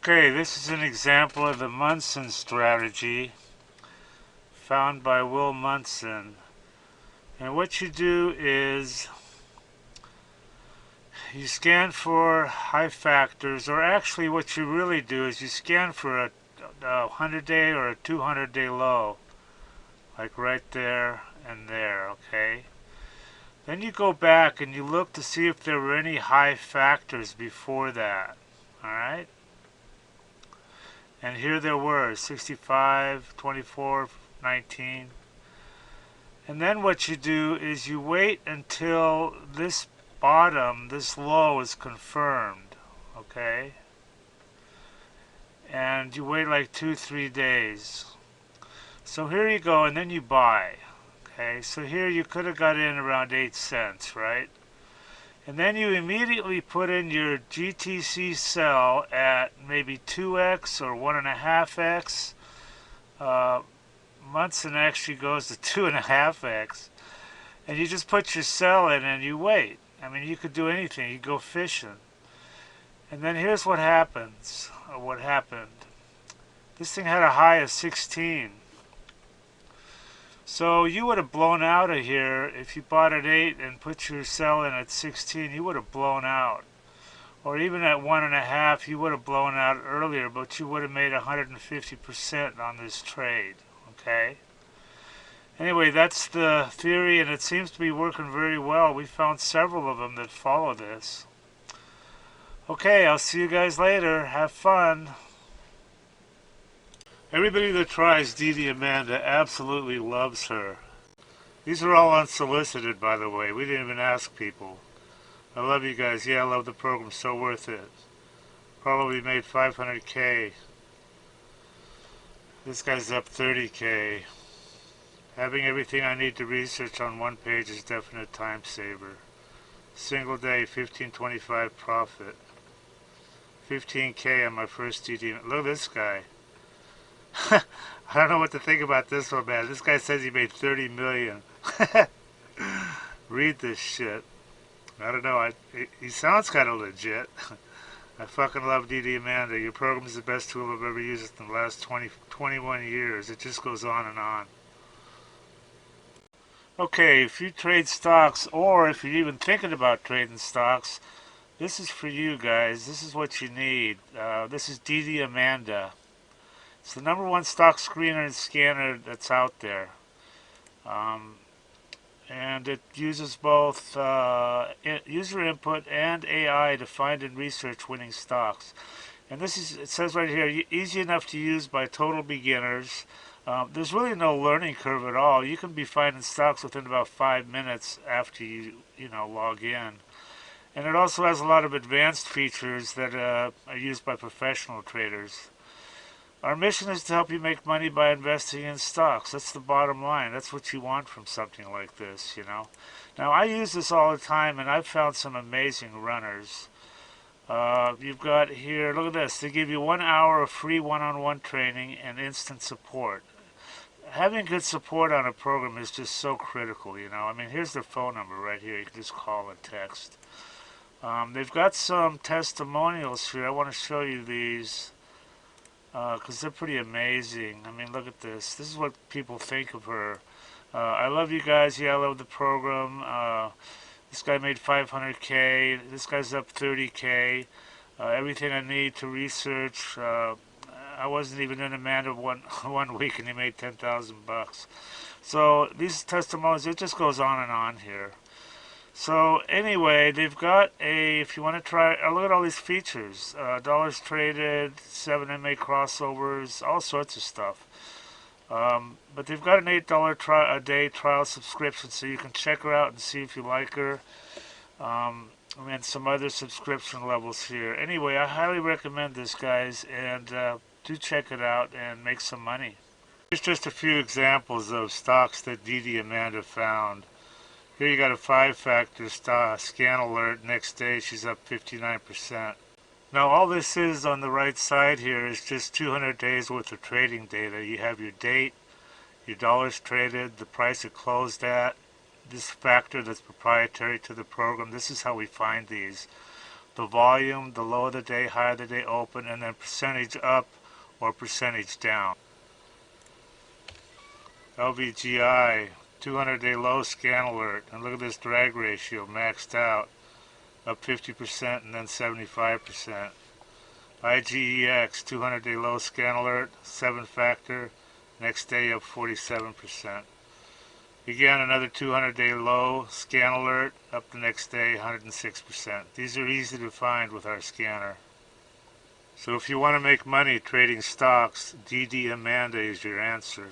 Okay, this is an example of the Munson strategy found by Munson. And what you do is you scan for high factors, or actually what you really do is you scan for a 100-day or a 200-day low, like right there and there, okay? Then you go back and you look to see if there were any high factors before that, alright? And here there were 65, 24, 19. And then what you do is you wait until this bottom, this low is confirmed, okay? And you wait like 2-3 days. So here you go, and then you buy. Okay, so here you could have got in around 8 cents, right? And then you immediately put in your GTC sell at maybe 2x or 1.5x. Munson actually goes to 2.5x. And you just put your sell in and you wait. I mean, you could do anything. You go fishing. And then here's what happens, or what happened. This thing had a high of 16. So you would have blown out of here if you bought at 8 and put your sell in at 16. You would have blown out. Or even at 1.5, you would have blown out earlier, but you would have made 150% on this trade. Okay? Anyway, that's the theory, and it seems to be working very well. We found several of them that follow this. Okay, I'll see you guys later. Have fun. Everybody that tries DDAmanda absolutely loves her. These are all unsolicited, by the way. We didn't even ask people. I love you guys. Yeah, I love the program. So worth it. Probably made 500K. This guy's up 30K. Having everything I need to research on one page is definite time saver. Single day, 1525 profit. 15K on my first DD. Look at this guy. I don't know what to think about this one, man. This guy says he made 30 million. Read this shit. I don't know. He sounds kind of legit. I fucking love DDAmanda. Your program is the best tool I've ever used in the last 21 years. It just goes on and on. Okay, if you trade stocks, or if you're even thinking about trading stocks, this is for you guys. This is what you need. This is DDAmanda. It's the #1 stock screener and scanner that's out there. And it uses both user input and AI to find and research winning stocks. And this is, it says right here, easy enough to use by total beginners. There's really no learning curve at all. You can be finding stocks within about 5 minutes after you log in. And it also has a lot of advanced features that are used by professional traders. Our mission is to help you make money by investing in stocks. That's the bottom line. That's what you want from something like this, Now, I use this all the time, and I've found some amazing runners. You've got here, look at this. They give you 1 hour of free one-on-one training and instant support. Having good support on a program is just so critical, I mean, here's their phone number right here. You can just call and text. They've got some testimonials here. I want to show you these because they're pretty amazing. I mean, look at this. This is what people think of her. I love you guys. Yeah, I love the program. This guy made 500K. This guy's up 30K. Everything I need to research. I wasn't even in Amanda one week, and he made 10,000 bucks. So these testimonials, it just goes on and on here. So anyway, they've got if you want to try, look at all these features. Dollars traded, 7 MA crossovers, all sorts of stuff. But they've got an $8 a day trial subscription, so you can check her out and see if you like her. And some other subscription levels here. Anyway, I highly recommend this, guys, and do check it out and make some money. Here's just a few examples of stocks that DDAmanda found. Here you got a 5-factor scan alert. Next day she's up 59%. Now all this is on the right side here is just 200 days worth of trading data. You have your date, your dollars traded, the price it closed at, this factor that's proprietary to the program. This is how we find these. the volume, the low of the day, high of the day open, and then percentage up or percentage down. LVGI, 200-day low scan alert, and look at this drag ratio maxed out, up 50% and then 75%. IGEX, 200-day low scan alert, 7-factor, next day up 47%. Again, another 200-day low scan alert, up the next day 106%. These are easy to find with our scanner. So if you want to make money trading stocks, DDAmanda is your answer.